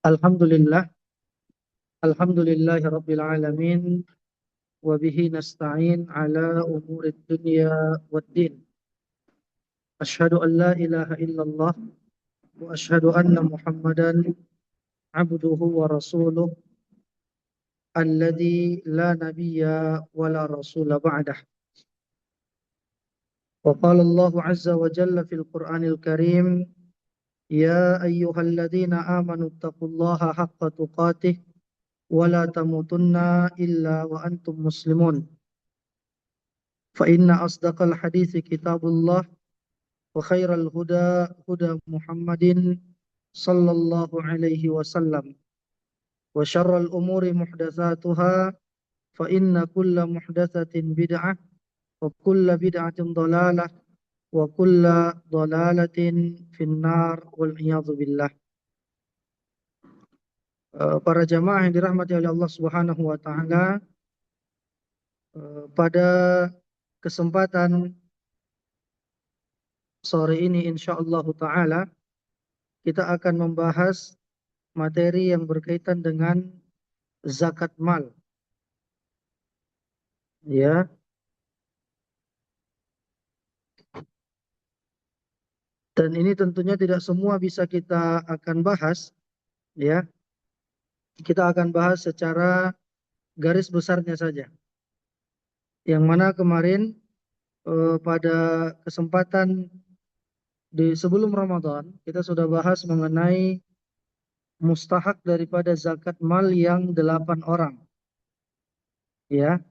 Alhamdulillah, alhamdulillahi rabbil alamin, wa bihi nasta'in ala umurid dunya waddin. Ashhadu an la ilaha illallah wa ashhadu anna Muhammadan abduhu wa rasuluh alladhi la nabiyya wa la rasula ba'dah. Wa qala Allahu azza wa jalla fil Qur'anil Karim, ya ayyuhalladzina amanu taqullaha haqqa tuqatih wa la tamutunna illa wa antum muslimun. فإن أصدق الحديث كتاب الله وخير الهدى هدى محمد صلى الله عليه وسلم وشر الأمور محدثاتها فإن كل محدثة بدعة وكل بدعة ضلالة وكل ضلالة في النار والعياذ بالله. Para jamaah yang dirahmati oleh Allah Subhanahu wa taala, pada kesempatan sore ini insyaallah taala kita akan membahas materi yang berkaitan dengan zakat mal. Ya. Dan ini tentunya tidak semua bisa kita akan bahas, ya. Kita akan bahas secara garis besarnya saja. Yang mana kemarin pada kesempatan di sebelum Ramadan kita sudah bahas mengenai mustahak daripada zakat mal yang 8 orang. Ya.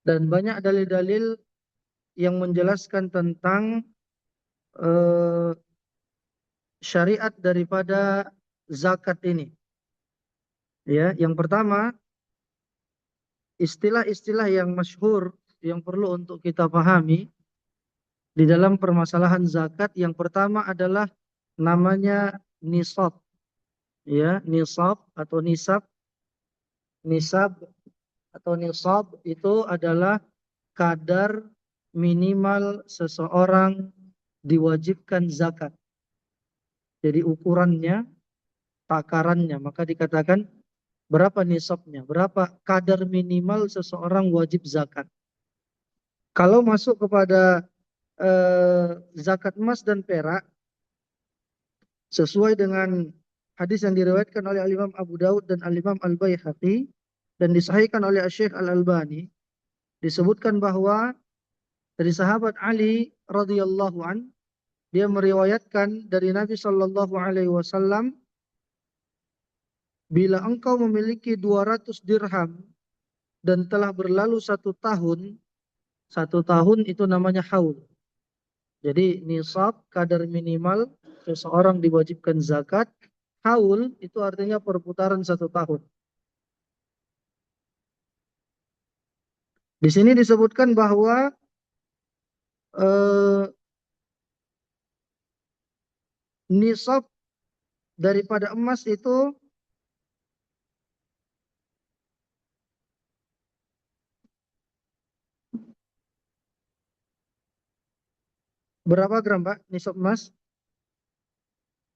Dan banyak dalil-dalil yang menjelaskan tentang syariat daripada zakat ini. Ya, yang pertama, istilah-istilah yang masyhur yang perlu untuk kita pahami di dalam permasalahan zakat. Yang pertama adalah namanya nisab. Ya, nisab atau nisab. Nisab atau nisab itu adalah kadar minimal seseorang diwajibkan zakat. Jadi ukurannya, takarannya, maka dikatakan berapa nisabnya, berapa kadar minimal seseorang wajib zakat. Kalau masuk kepada zakat emas dan perak, sesuai dengan hadis yang diriwayatkan oleh Al-Imam Abu Daud dan Al-Imam Al-Baihaqi dan disahihkan oleh Syekh Al-Albani, disebutkan bahwa dari sahabat Ali radhiyallahu an, dia meriwayatkan dari Nabi sallallahu alaihi wasallam, bila engkau memiliki 200 dirham dan telah berlalu 1 tahun, 1 tahun itu namanya haul. Jadi nisab, kadar minimal seseorang diwajibkan zakat. Haul itu artinya perputaran 1 tahun. Di sini disebutkan bahwa nisab daripada emas itu berapa gram, Pak? Nisab emas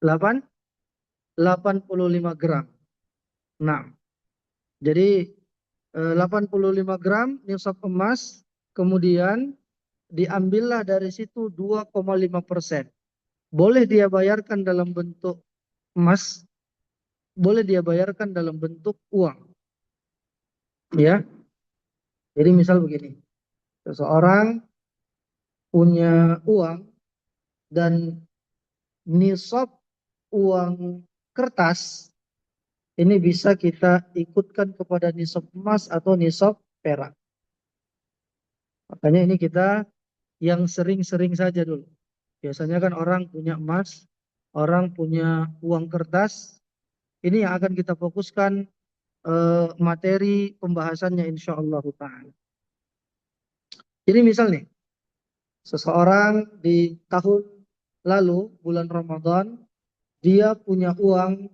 85 gram. Nah, jadi 85 gram nisab emas, kemudian diambillah dari situ 2,5%. Boleh dia bayarkan dalam bentuk emas, boleh dia bayarkan dalam bentuk uang. Ya. Jadi misal begini, seseorang punya uang dan nisab uang kertas ini bisa kita ikutkan kepada nisab emas atau nisab perak. Makanya ini kita yang sering-sering saja dulu. Biasanya kan orang punya emas, orang punya uang kertas. Ini yang akan kita fokuskan materi pembahasannya insyaallah ta'ala. Jadi misal nih, Seseorang di tahun lalu, bulan Ramadan, dia punya uang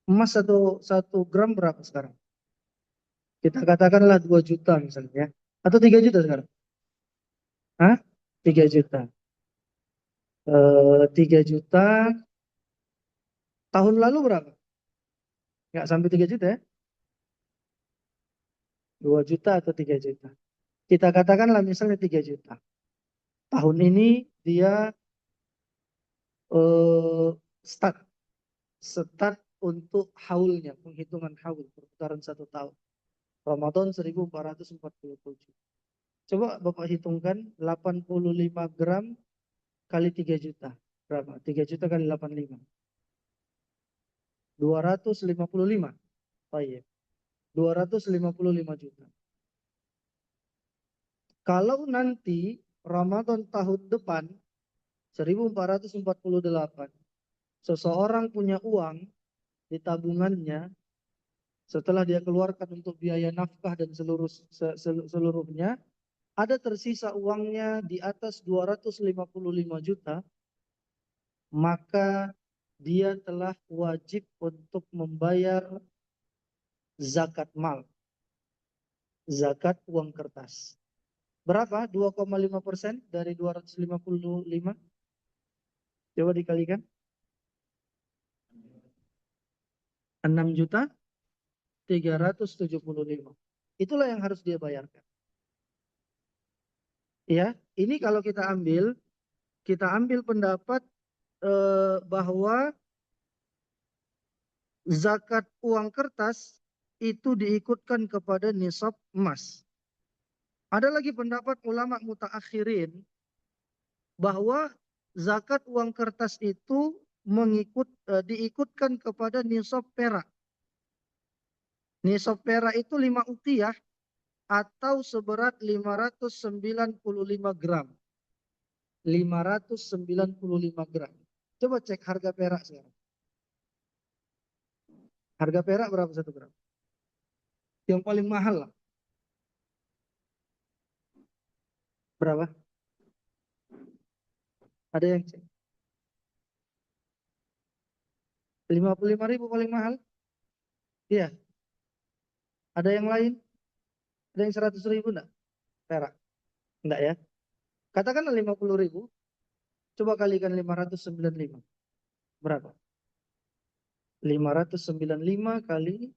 emas satu gram berapa sekarang? Kita katakanlah 2 juta misalnya ya. Atau 3 juta sekarang? Hah? 3 juta. 3 juta tahun lalu berapa? Nggak sampai 3 juta ya? 2 juta atau 3 juta. Kita katakanlah misalnya 3 juta. Tahun ini dia eh, start start untuk haulnya, penghitungan haul, perputaran 1 tahun. Ramadan 1447. Coba Bapak hitungkan 85 gram kali 3 juta. Berapa? 3 juta kali 85. 255. Baik. 255 juta. Kalau nanti Ramadan tahun depan 1448, seseorang punya uang di tabungannya setelah dia keluarkan untuk biaya nafkah dan seluruhnya, ada tersisa uangnya di atas 255 juta, maka dia telah wajib untuk membayar zakat mal, zakat uang kertas. Berapa? 2,5% dari 255? Coba dikalikan. 6.375. Itulah yang harus dia bayarkan. Ya, ini kalau kita ambil pendapat bahwa zakat uang kertas itu diikutkan kepada nisab emas. Ada lagi pendapat ulama mutaakhirin bahwa zakat uang kertas itu diikutkan kepada nisab perak. Nisab perak itu 5 uqiyah atau seberat 595 gram. 595 gram. Coba cek harga perak sekarang. Harga perak berapa 1 gram? Yang paling mahal lah. Berapa? Ada yang cek? 55.000 paling mahal? Iya. Ada yang lain? Ada yang 100.000 enggak? Perak? Enggak ya? Katakanlah 50.000. Coba kalikan 595. Berapa? 595 kali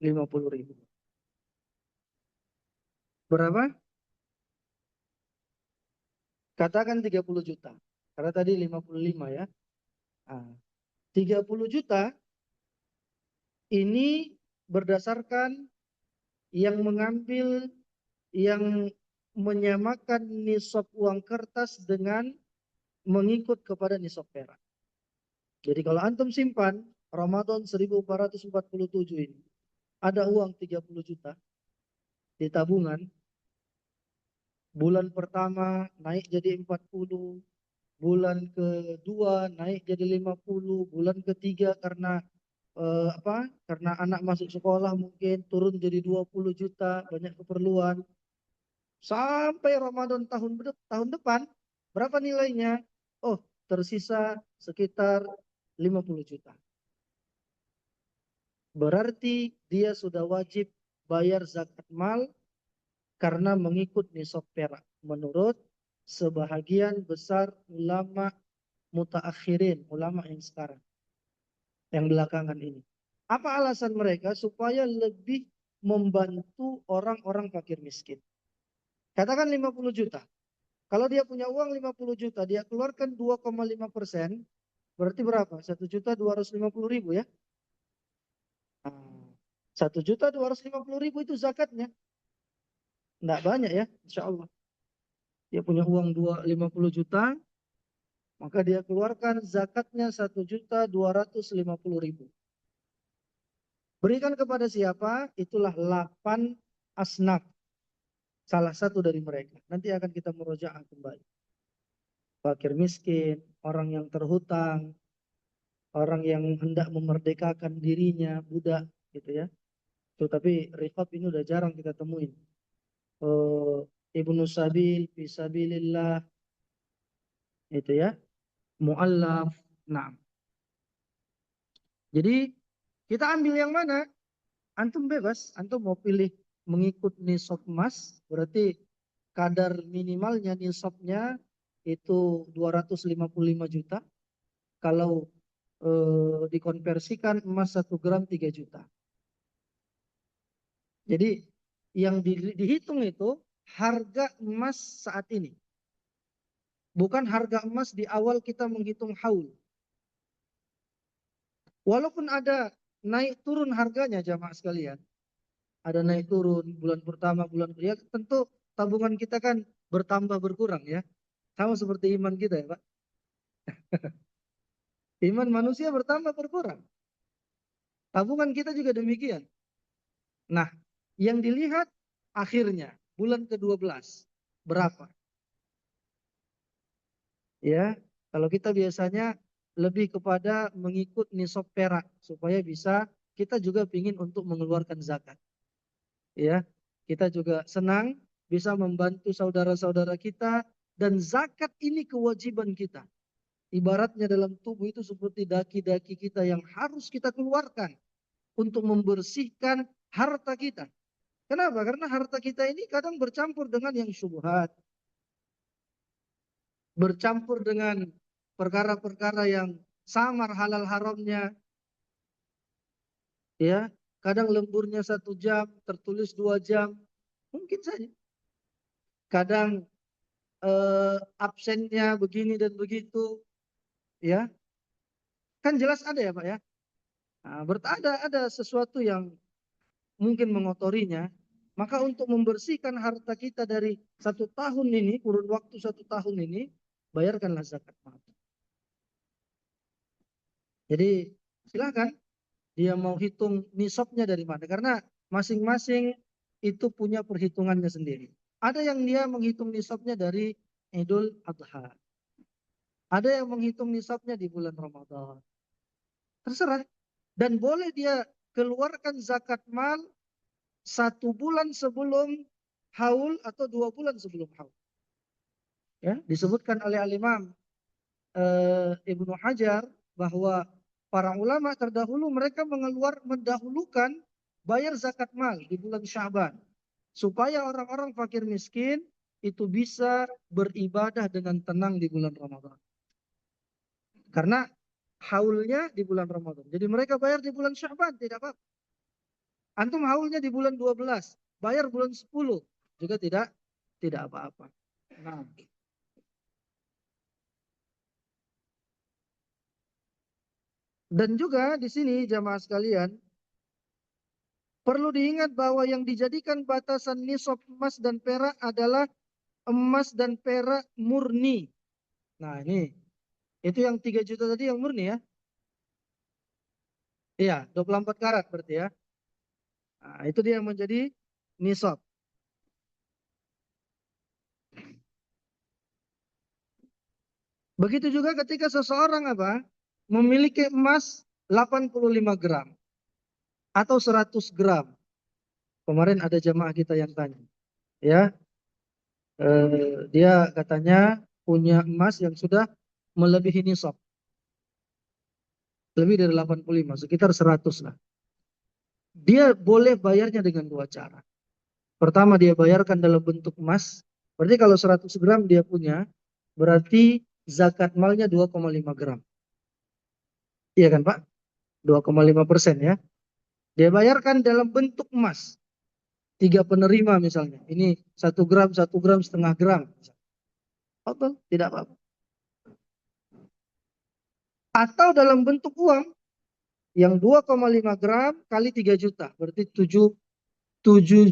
50.000. Berapa? Katakan 30 juta. Karena tadi 55 ya. Nah, 30 juta ini berdasarkan yang mengambil, yang menyamakan nisab uang kertas dengan mengikut kepada nisab perak. Jadi kalau antum simpan Ramadan 1447 ini, ada uang 30 juta di tabungan, bulan pertama naik jadi 40, bulan kedua naik jadi 50, bulan ketiga karena karena anak masuk sekolah mungkin turun jadi 20 juta, banyak keperluan. Sampai Ramadan tahun depan, berapa nilainya? Oh, tersisa sekitar 50 juta. Berarti dia sudah wajib bayar zakat mal karena mengikut nisab perak. Menurut sebahagian besar ulama mutaakhirin, ulama yang sekarang, yang belakangan ini. Apa alasan mereka? Supaya lebih membantu orang-orang fakir miskin. Katakan 50 juta. Kalau dia punya uang 50 juta, dia keluarkan 2,5%, berarti berapa? 1.250.000 ya. 1.250.000 itu zakatnya. Nggak banyak ya, insya Allah. Dia punya uang 50 juta, maka dia keluarkan zakatnya 1.250.000. Berikan kepada siapa? Itulah 8 asnaf. Salah satu dari mereka. Nanti akan kita murojaah kembali. Fakir miskin, orang yang terhutang, orang yang hendak memerdekakan dirinya, budak, gitu ya. Tuh, tapi riqab ini udah jarang kita temuin. ibnu sabil, fisabilillah, itu ya, mu'allaf. Nah, jadi kita ambil yang mana? Antum bebas, antum mau pilih mengikut nisab emas, berarti kadar minimalnya nisabnya itu 255 juta. Kalau dikonversikan emas 1 gram 3 juta. Jadi yang dihitung itu harga emas saat ini. Bukan harga emas di awal kita menghitung haul. Walaupun ada naik turun harganya jamaah sekalian. Ada naik turun bulan pertama, bulan kedua. Ya, tentu tabungan kita kan bertambah berkurang ya. Sama seperti iman kita ya Pak. Iman manusia bertambah berkurang. Tabungan kita juga demikian. Nah, yang dilihat akhirnya bulan ke-12 berapa? Ya, kalau kita biasanya lebih kepada mengikut nisab perak supaya bisa kita juga ingin untuk mengeluarkan zakat. Ya, kita juga senang bisa membantu saudara-saudara kita dan zakat ini kewajiban kita. Ibaratnya dalam tubuh itu seperti daki-daki kita yang harus kita keluarkan untuk membersihkan harta kita. Kenapa? Karena harta kita ini kadang bercampur dengan yang syubhat, bercampur dengan perkara-perkara yang samar halal haramnya, ya. Kadang lemburnya 1 jam, tertulis 2 jam, mungkin saja. Kadang absennya begini dan begitu, ya. Kan jelas ada ya Pak ya. Nah, ada sesuatu yang mungkin mengotorinya. Maka untuk membersihkan harta kita dari 1 tahun ini, kurun waktu 1 tahun ini, bayarkanlah zakat mal. Jadi silakan dia mau hitung nisabnya dari mana. Karena masing-masing itu punya perhitungannya sendiri. Ada yang dia menghitung nisabnya dari Idul Adha. Ada yang menghitung nisabnya di bulan Ramadan. Terserah. Dan boleh dia keluarkan zakat mal 1 bulan sebelum haul atau 2 bulan sebelum haul. Ya, disebutkan oleh Al-Imam Ibnu Hajar bahwa para ulama terdahulu mereka mendahulukan bayar zakat mal di bulan Sya'ban supaya orang-orang fakir miskin itu bisa beribadah dengan tenang di bulan Ramadan. Karena haulnya di bulan Ramadan. Jadi mereka bayar di bulan Sya'ban tidak apa-apa. Antum haulnya di bulan 12, bayar bulan 10 juga tidak apa-apa. Nah, dan juga di sini jamaah sekalian perlu diingat bahwa yang dijadikan batasan nisab emas dan perak adalah emas dan perak murni. Nah, ini itu yang 3 juta tadi yang murni ya. Iya, 24 karat berarti ya. Nah, itu dia yang menjadi nisab. Begitu juga ketika seseorang memiliki emas 85 gram atau 100 gram. Kemarin ada jamaah kita yang tanya, ya, dia katanya punya emas yang sudah melebihi nisab, lebih dari 85, sekitar 100 lah. Dia boleh bayarnya dengan 2 cara. Pertama dia bayarkan dalam bentuk emas. Berarti kalau 100 gram dia punya, berarti zakat malnya 2,5 gram. Iya kan Pak? 2,5% ya. Dia bayarkan dalam bentuk emas. 3 penerima misalnya. Ini 1 gram, 1 gram, setengah gram. Apa? Tidak apa-apa. Atau dalam bentuk uang yang 2,5 gram kali 3 juta. Berarti 7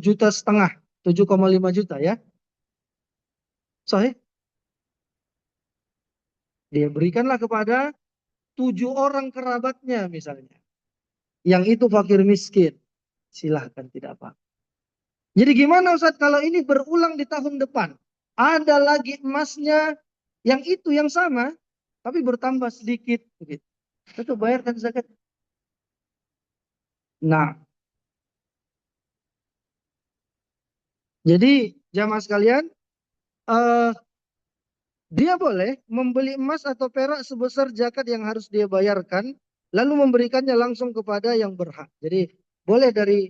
juta setengah. 7,5 juta ya. Sahih? Dia berikanlah kepada 7 orang kerabatnya misalnya. Yang itu fakir miskin. Silahkan tidak apa. Jadi gimana Ustaz kalau ini berulang di tahun depan? Ada lagi emasnya yang itu yang sama. Tapi bertambah sedikit. Begitu. Itu bayarkan zakat. Nah, Jadi jamaah sekalian, eh, dia boleh membeli emas atau perak sebesar zakat yang harus dia bayarkan, lalu memberikannya langsung kepada yang berhak. Jadi boleh dari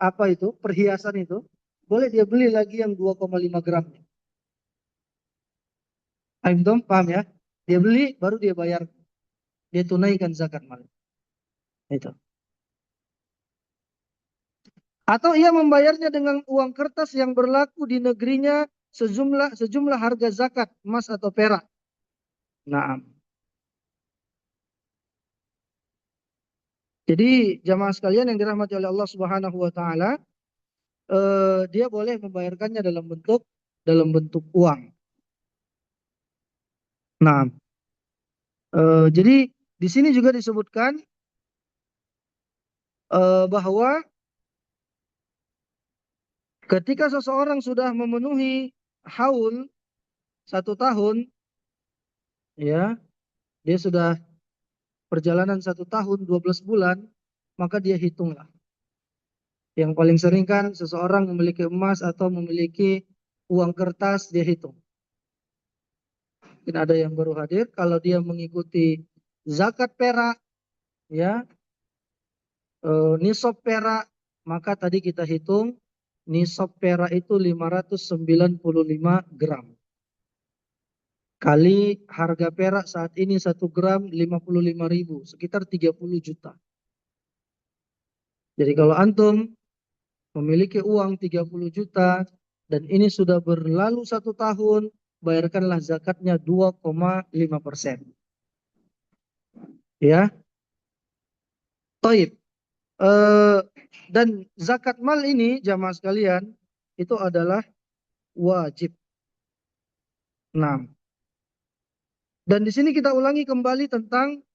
apa itu perhiasan itu, boleh dia beli lagi yang 2,5 gramnya. Dom, paham ya? Dia beli baru dia bayar, dia tunaikan zakat mal. Itu. Atau ia membayarnya dengan uang kertas yang berlaku di negerinya sejumlah harga zakat emas atau perak. Nah, jadi jamaah sekalian yang dirahmati oleh Allah Subhanahu wa taala, dia boleh membayarkannya dalam bentuk uang. Nah, jadi di sini juga disebutkan bahwa ketika seseorang sudah memenuhi haul 1 tahun, ya, dia sudah perjalanan 1 tahun 12 bulan, maka dia hitunglah. Yang paling sering kan seseorang memiliki emas atau memiliki uang kertas, dia hitung. Mungkin ada yang baru hadir, kalau dia mengikuti zakat perak, ya, nisab perak, maka tadi kita hitung nisab perak itu 595 gram. Kali harga perak saat ini 1 gram 55.000, sekitar 30 juta. Jadi kalau antum memiliki uang 30 juta dan ini sudah berlalu 1 tahun, bayarkanlah zakatnya 2,5%. Ya, taib. Eh, dan zakat mal ini jamaah sekalian itu adalah wajib. Nah, dan di sini kita ulangi kembali tentang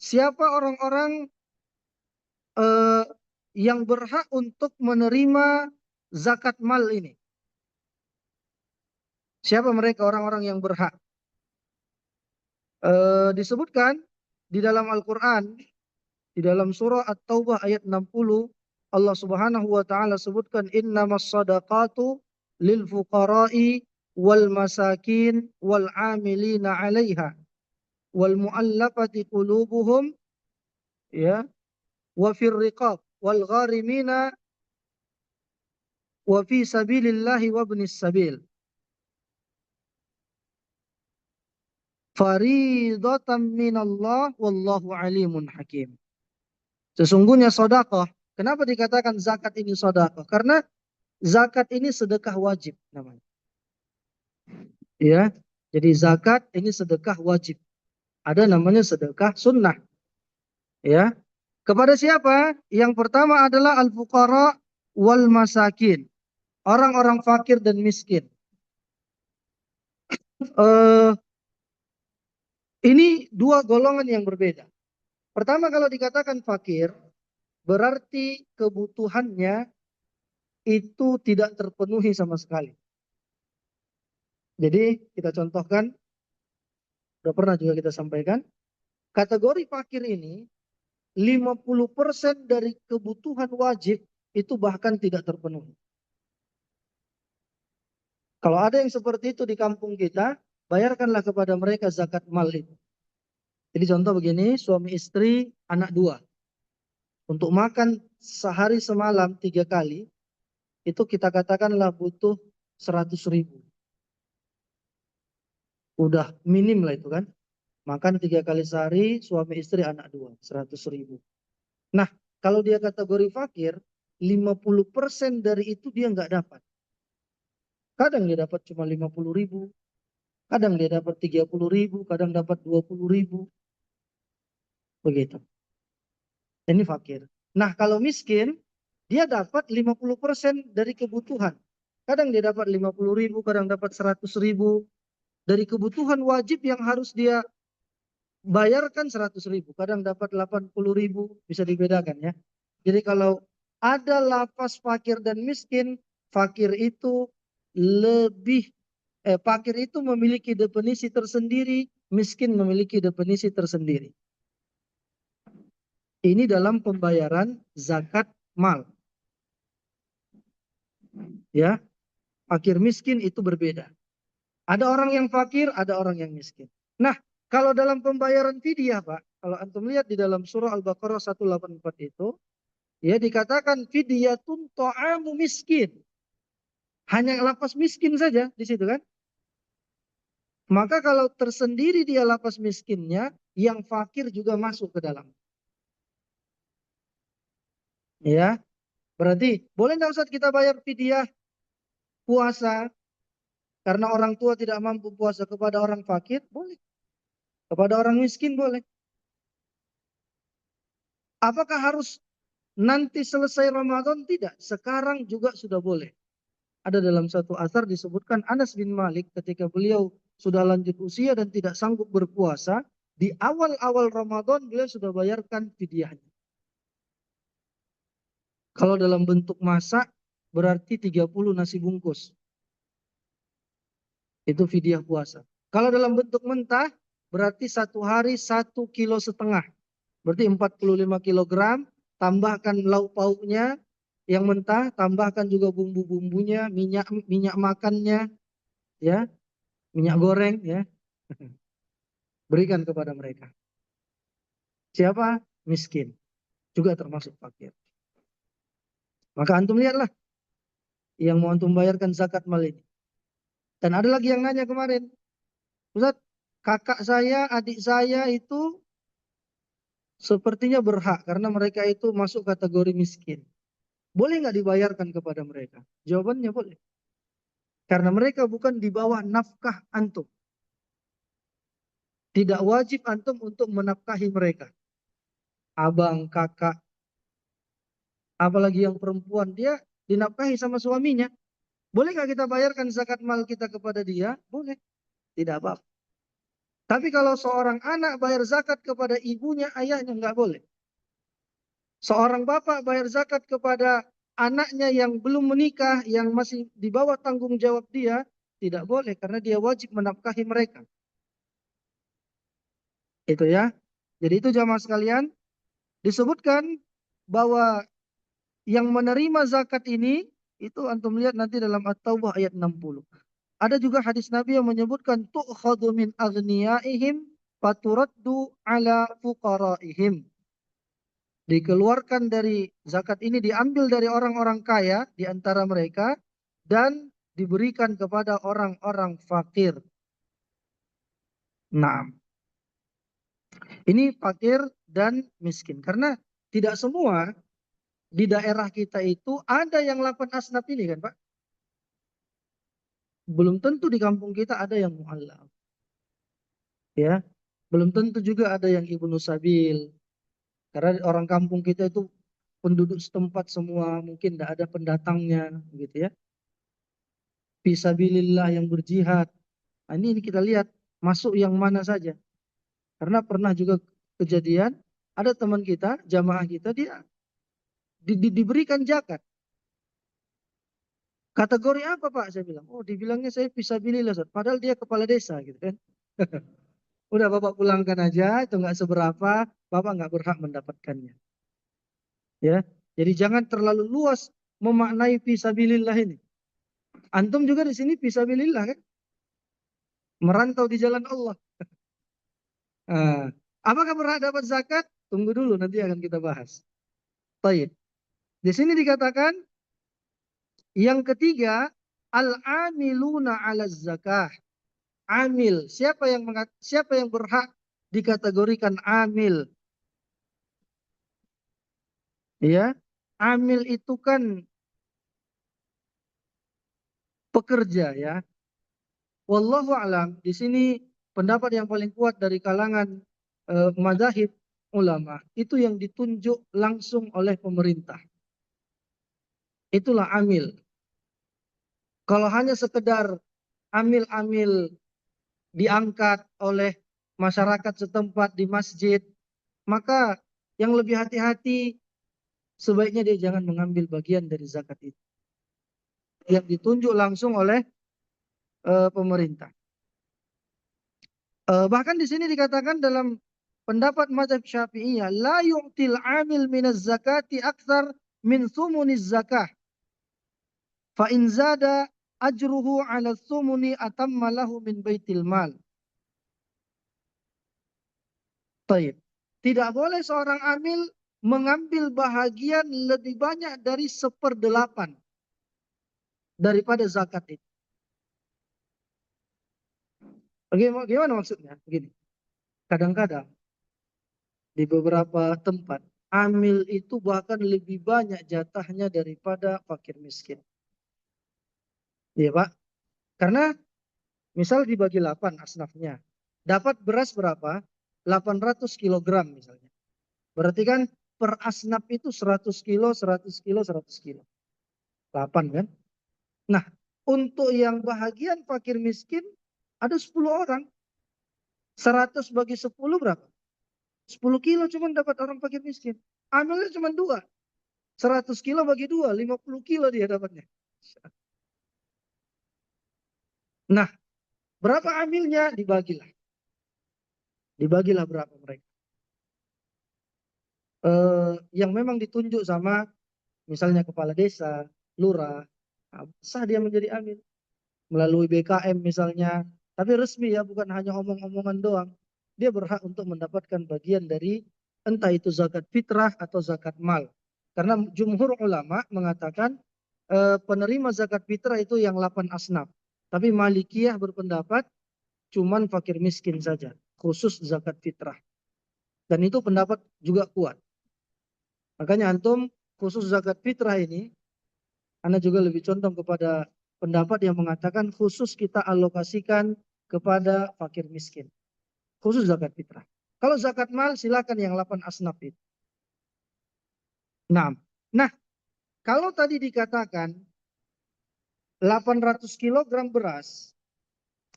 siapa orang-orang eh, yang berhak untuk menerima zakat mal ini. Siapa mereka orang-orang yang berhak? Disebutkan di dalam Al-Quran, di dalam surah At-Taubah ayat 60, Allah Subhanahu wa taala sebutkan innamas shadaqatu lil fuqara'i wal masakin wal 'amilina 'alaiha wal mu'allafati qulubuhum, ya, wa fir riqab wal gharimina wa fi sabilillahi wa ibnis sabil faridatan minallah wallahu alimun hakim. Sesungguhnya sedekah, kenapa dikatakan zakat ini sedekah? Karena zakat ini sedekah wajib namanya. Ya. Jadi zakat ini sedekah wajib. Ada namanya sedekah sunnah. Ya. Kepada siapa? Yang pertama adalah al-fuqara wal masakin. Orang-orang fakir dan miskin. Eh, ini dua golongan yang berbeda. Pertama, kalau dikatakan fakir, berarti kebutuhannya itu tidak terpenuhi sama sekali. Jadi kita contohkan, sudah pernah juga kita sampaikan, kategori fakir ini 50% dari kebutuhan wajib itu bahkan tidak terpenuhi. Kalau ada yang seperti itu di kampung kita, bayarkanlah kepada mereka zakat mal itu. Jadi contoh begini, suami istri, anak 2. Untuk makan sehari semalam 3 kali, itu kita katakanlah butuh 100.000. Udah minim lah itu kan. Makan 3 kali sehari, suami istri anak 2, 100.000. Nah, kalau dia kategori fakir, 50% dari itu dia nggak dapat. Kadang dia dapat cuma 50.000, kadang dia dapat 30.000, kadang dapat 20.000. Begitu. Ini fakir. Nah, kalau miskin, dia dapat 50% dari kebutuhan. Kadang dia dapat 50.000, kadang dapat 100.000. Dari kebutuhan wajib yang harus dia bayarkan 100.000. Kadang dapat 80.000, bisa dibedakan ya. Jadi kalau ada lapas fakir dan miskin, fakir itu lebih fakir itu memiliki definisi tersendiri, miskin memiliki definisi tersendiri. Ini dalam pembayaran zakat mal. Ya, fakir miskin itu berbeda. Ada orang yang fakir, ada orang yang miskin. Nah, kalau dalam pembayaran fidyah, Pak, kalau antum lihat di dalam surah Al-Baqarah 184 itu, ya dikatakan fidyatun ta'amu miskin. Hanya lapas miskin saja di situ kan. Maka kalau tersendiri dia lapas miskinnya, yang fakir juga masuk ke dalam. Ya, berarti boleh nggak Ustaz kita bayar fidyah puasa karena orang tua tidak mampu puasa kepada orang fakir? Boleh. Kepada orang miskin boleh. Apakah harus nanti selesai Ramadan? Tidak. Sekarang juga sudah boleh. Ada dalam satu asar disebutkan Anas bin Malik ketika beliau sudah lanjut usia dan tidak sanggup berpuasa, di awal-awal Ramadan beliau sudah bayarkan fidyahnya. Kalau dalam bentuk masak berarti 30 nasi bungkus. Itu fidyah puasa. Kalau dalam bentuk mentah berarti satu hari 1,5 kg. Berarti 45 kilogram. Tambahkan lauk pauknya yang mentah, tambahkan juga bumbu-bumbunya, minyak minyak makannya, ya, minyak goreng, ya, berikan kepada mereka. Siapa? Miskin, juga termasuk fakir. Maka antum lihatlah yang mau antum bayarkan zakat mal ini. Dan ada lagi yang nanya kemarin, Ustaz, kakak saya, adik saya itu sepertinya berhak karena mereka itu masuk kategori miskin. Boleh nggak dibayarkan kepada mereka? Jawabannya boleh. Karena mereka bukan di bawah nafkah antum. Tidak wajib antum untuk menafkahi mereka. Abang, kakak, apalagi yang perempuan, dia dinafkahi sama suaminya. Boleh nggak kita bayarkan zakat mal kita kepada dia? Boleh. Tidak apa-apa. Tapi kalau seorang anak bayar zakat kepada ibunya, ayahnya nggak boleh. Seorang bapak bayar zakat kepada anaknya yang belum menikah, yang masih di bawah tanggung jawab dia, tidak boleh karena dia wajib menafkahi mereka. Itu ya. Jadi itu jamaah sekalian, disebutkan bahwa yang menerima zakat ini, itu antum lihat nanti dalam At-Taubah ayat 60. Ada juga hadis Nabi yang menyebutkan tu'khadhu min aghniyaihim faturaddu ala fuqaraihim. Dikeluarkan dari zakat ini, diambil dari orang-orang kaya di antara mereka dan diberikan kepada orang-orang fakir. Nah, ini fakir dan miskin karena tidak semua di daerah kita itu ada yang 8 asnaf ini kan Pak. Belum tentu di kampung kita ada yang mu'allaf. Ya, belum tentu juga ada yang ibnu sabil. Karena orang kampung kita itu penduduk setempat semua, mungkin tidak ada pendatangnya, gitu ya. Fisabilillah yang berjihad. Nah, ini kita lihat masuk yang mana saja. Karena pernah juga kejadian ada teman kita, jamaah kita, dia diberikan zakat. Kategori apa Pak? Saya bilang, oh dibilangnya saya fisabilillah. Padahal dia kepala desa gitu kan. Udah Bapak pulangkan aja, itu nggak seberapa, Bapak nggak berhak mendapatkannya. Ya, jadi jangan terlalu luas memaknai fisabilillah ini. Antum juga di sini fisabilillah kan? Merantau di jalan Allah. Nah, apakah berhak dapat zakat? Tunggu dulu, nanti akan kita bahas. Baik. Di sini dikatakan yang ketiga, al-amiluna 'ala zakah. Amil, siapa yang berhak dikategorikan amil? Ya, amil itu kan pekerja ya. Wallahu alam, di sini pendapat yang paling kuat dari kalangan mazahib ulama itu yang ditunjuk langsung oleh pemerintah. Itulah amil. Kalau hanya sekedar amil-amil diangkat oleh masyarakat setempat di masjid, maka yang lebih hati-hati sebaiknya dia jangan mengambil bagian dari zakat itu. Yang ditunjuk langsung oleh pemerintah. Bahkan di sini dikatakan dalam pendapat mazhab Syafi'iyah, la yu'til amil minaz zakati aktsar min thumuniz zakah. Fa in zada ajruhu 'ala tsumuni atamma lahu min baitil mal. Taib. Tidak boleh seorang amil mengambil bahagian lebih banyak dari 1/8 daripada zakat itu. Bagaimana maksudnya? Begini. Kadang-kadang di beberapa tempat amil itu bahkan lebih banyak jatahnya daripada fakir miskin. Iya, Pak. Karena misal dibagi 8 asnafnya. Dapat beras berapa? 800 kilogram misalnya. Berarti kan per asnaf itu 100 kilo, 100 kilo, 100 kilo. 8 kan? Nah, untuk yang bahagian fakir miskin ada 10 orang. 100 bagi 10 berapa? 10 kilo cuma dapat orang fakir miskin. Amilnya cuma 2. 100 kilo bagi 2, 50 kilo dia dapatnya. Nah, berapa amilnya? Dibagilah. Dibagilah berapa mereka. Yang memang ditunjuk sama misalnya kepala desa, lurah, nah, sah dia menjadi amil. Melalui BKM misalnya. Tapi resmi ya, bukan hanya omong-omongan doang. Dia berhak untuk mendapatkan bagian dari entah itu zakat fitrah atau zakat mal. Karena jumhur ulama mengatakan penerima zakat fitrah itu yang 8 asnaf. Tapi Malikiyah berpendapat cuman fakir miskin saja, khusus zakat fitrah. Dan itu pendapat juga kuat. Makanya antum khusus zakat fitrah ini, Anda juga lebih condong kepada pendapat yang mengatakan khusus kita alokasikan kepada fakir miskin. Khusus zakat fitrah. Kalau zakat mal silakan yang 8 asnaf itu. Nah, kalau tadi dikatakan 800 kilogram beras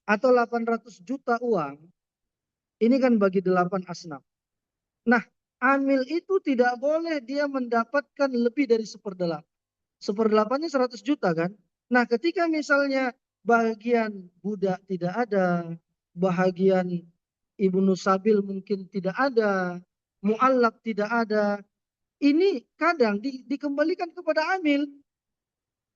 atau 800 juta uang, ini kan bagi 8 asnaf. Nah, amil itu tidak boleh dia mendapatkan lebih dari 1/8. 1/8-nya 100 juta kan? Nah, ketika misalnya bagian budak tidak ada, bahagian Ibnu Sabil mungkin tidak ada, mu'allaf tidak ada, ini kadang dikembalikan kepada amil.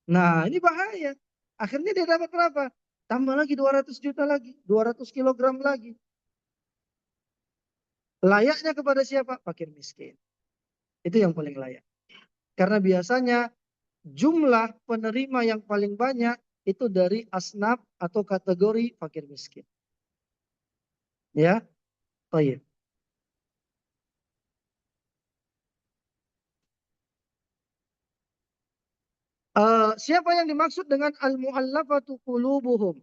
Nah, ini bahaya. Akhirnya dia dapat berapa? Tambah lagi 200 juta lagi, 200 kilogram lagi. Layaknya kepada siapa? Fakir miskin. Itu yang paling layak. Karena biasanya jumlah penerima yang paling banyak itu dari asnaf atau kategori fakir miskin. Ya, baik. Siapa yang dimaksud dengan al-mu'allafatu qulubuhum?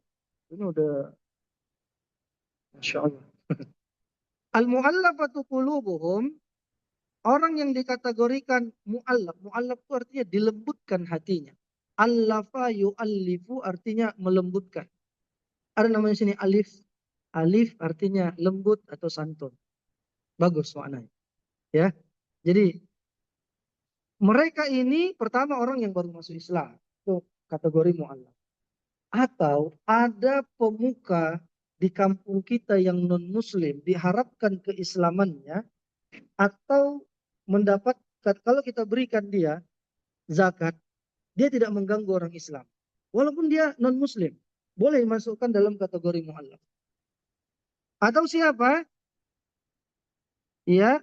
Ini udah, Masya Allah. Al-mu'allafatu qulubuhum, orang yang dikategorikan mu'allaf. Mu'allaf itu artinya dilembutkan hatinya. Allafa yu'allifu artinya melembutkan. Ada namanya sini alif. Alif artinya lembut atau santun. Bagus maknanya. Ya. Jadi mereka ini pertama orang yang baru masuk Islam. Itu kategori mu'allaf. Atau ada pemuka di kampung kita yang non-muslim diharapkan keislamannya atau mendapat, kalau kita berikan dia zakat, dia tidak mengganggu orang Islam. Walaupun dia non-muslim, boleh dimasukkan dalam kategori mu'allaf. Atau siapa? Ya,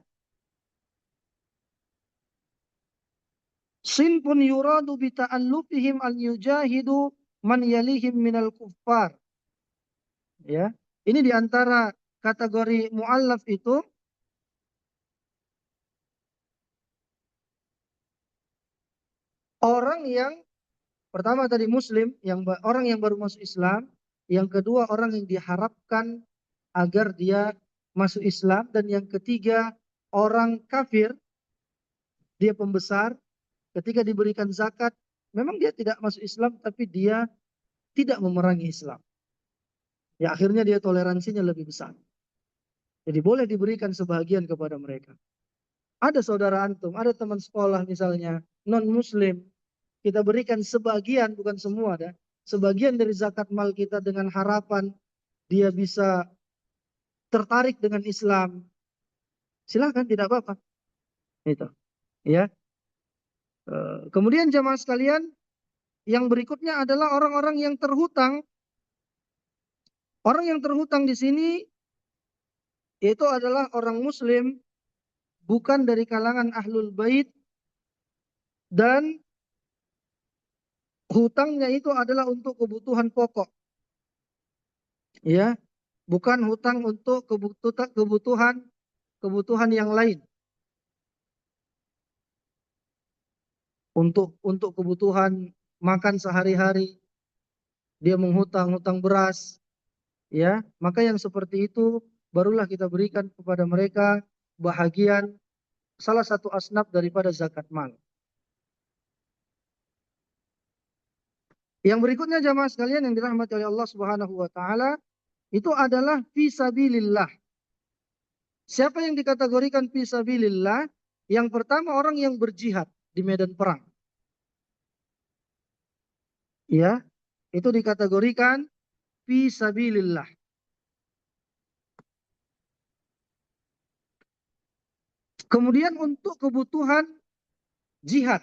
sinfun yuradu bita'allufihim an yujahidu man yalihim minal kuffar. Ya, ini diantara kategori mu'allaf itu orang yang pertama tadi muslim, orang yang baru masuk Islam, yang kedua orang yang diharapkan agar dia masuk Islam, dan yang ketiga orang kafir, dia pembesar, ketika diberikan zakat, memang dia tidak masuk Islam tapi dia tidak memerangi Islam. Ya akhirnya dia toleransinya lebih besar. Jadi boleh diberikan sebahagian kepada mereka. Ada saudara antum, ada teman sekolah misalnya, non-muslim, kita berikan sebagian, bukan semua, dah. Sebagian dari zakat mal kita dengan harapan dia bisa tertarik dengan Islam. Silakan, tidak apa-apa. Itu. Ya. Kemudian jamaah sekalian, yang berikutnya adalah orang-orang yang terhutang. Orang yang terhutang di sini yaitu adalah orang muslim bukan dari kalangan ahlul bait, dan hutangnya itu adalah untuk kebutuhan pokok, ya, bukan hutang untuk kebutuhan kebutuhan yang lain. Untuk kebutuhan makan sehari-hari dia menghutang beras, ya, maka yang seperti itu barulah kita berikan kepada mereka bahagian salah satu asnaf daripada zakat mal. Yang berikutnya jamaah sekalian yang dirahmati oleh Allah Subhanahu wa taala, itu adalah fi sabilillah. Siapa yang dikategorikan fi sabilillah? Yang pertama orang yang berjihad di medan perang. Ya, itu dikategorikan fi sabilillah. Kemudian untuk kebutuhan jihad,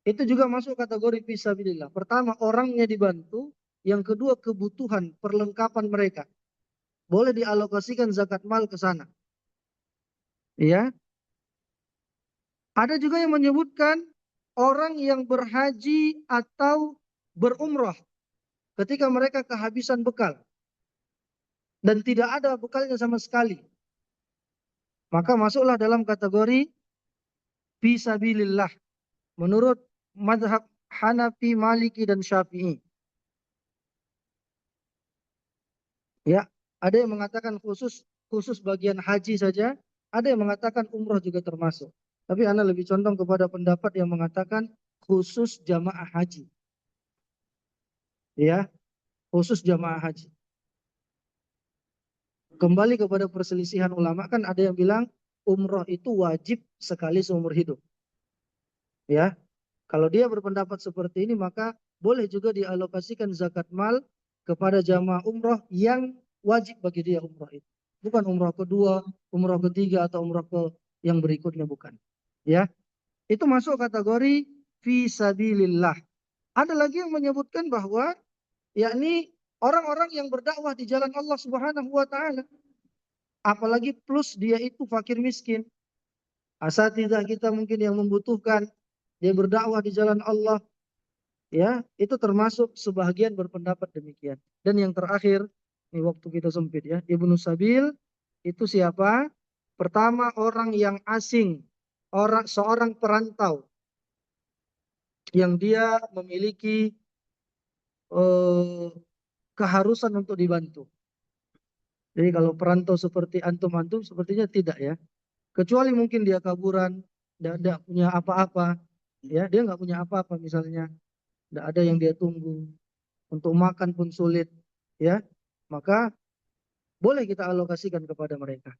itu juga masuk kategori fi sabilillah. Pertama orangnya dibantu, yang kedua kebutuhan perlengkapan mereka. Boleh dialokasikan zakat mal ke sana. Ya, ada juga yang menyebutkan orang yang berhaji atau berumrah ketika mereka kehabisan bekal dan tidak ada bekalnya sama sekali, maka masuklah dalam kategori fisabilillah menurut mazhab Hanafi, Maliki dan Syafi'i. Ya, ada yang mengatakan khusus bagian haji saja, ada yang mengatakan umroh juga termasuk. Tapi ana lebih condong kepada pendapat yang mengatakan khusus jamaah haji. Ya, khusus jamaah haji. Kembali kepada perselisihan ulama, kan ada yang bilang umroh itu wajib sekali seumur hidup. Ya, kalau dia berpendapat seperti ini maka boleh juga dialokasikan zakat mal kepada jamaah umroh yang wajib bagi dia umroh itu. Bukan umroh kedua, umroh ketiga atau umroh yang berikutnya, bukan. Ya, itu masuk kategori fi sabilillah. Ada lagi yang menyebutkan bahwa yakni orang-orang yang berdakwah di jalan Allah Subhanahu wa taala. Apalagi plus dia itu fakir miskin. Asatidzah kita mungkin yang membutuhkan, dia berdakwah di jalan Allah, ya, itu termasuk sebahagian berpendapat demikian. Dan yang terakhir, ini waktu kita sempit ya, Ibnu Sabil itu siapa? Pertama orang yang asing, seorang perantau yang dia memiliki eh, keharusan untuk dibantu. Jadi kalau perantau seperti antum-antum sepertinya tidak ya. Kecuali mungkin dia kaburan, tidak punya apa-apa, ya, dia nggak punya apa-apa misalnya, tidak ada yang dia tunggu, untuk makan pun sulit, ya, maka boleh kita alokasikan kepada mereka.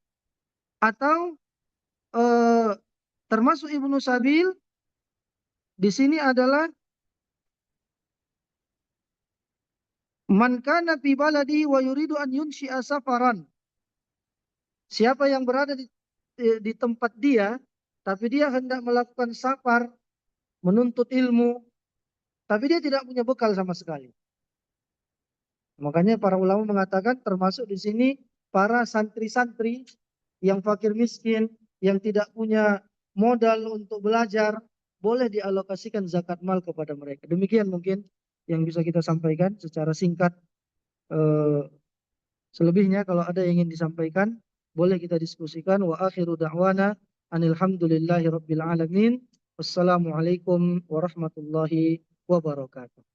Atau eh, termasuk Ibnu Sabil di sini adalah man kana fi baladihi wa yuridu an yunshi'a safaran. Siapa yang berada di tempat dia, tapi dia hendak melakukan safar, menuntut ilmu, tapi dia tidak punya bekal sama sekali. Makanya para ulama mengatakan termasuk di sini para santri-santri yang fakir miskin, yang tidak punya modal untuk belajar, boleh dialokasikan zakat mal kepada mereka. Demikian mungkin yang bisa kita sampaikan secara singkat. Eh, Selebihnya kalau ada yang ingin disampaikan, boleh kita diskusikan. Wa akhiru da'wana anil hamdulillahi rabbil alamin. Wassalamualaikum warahmatullahi wabarakatuh.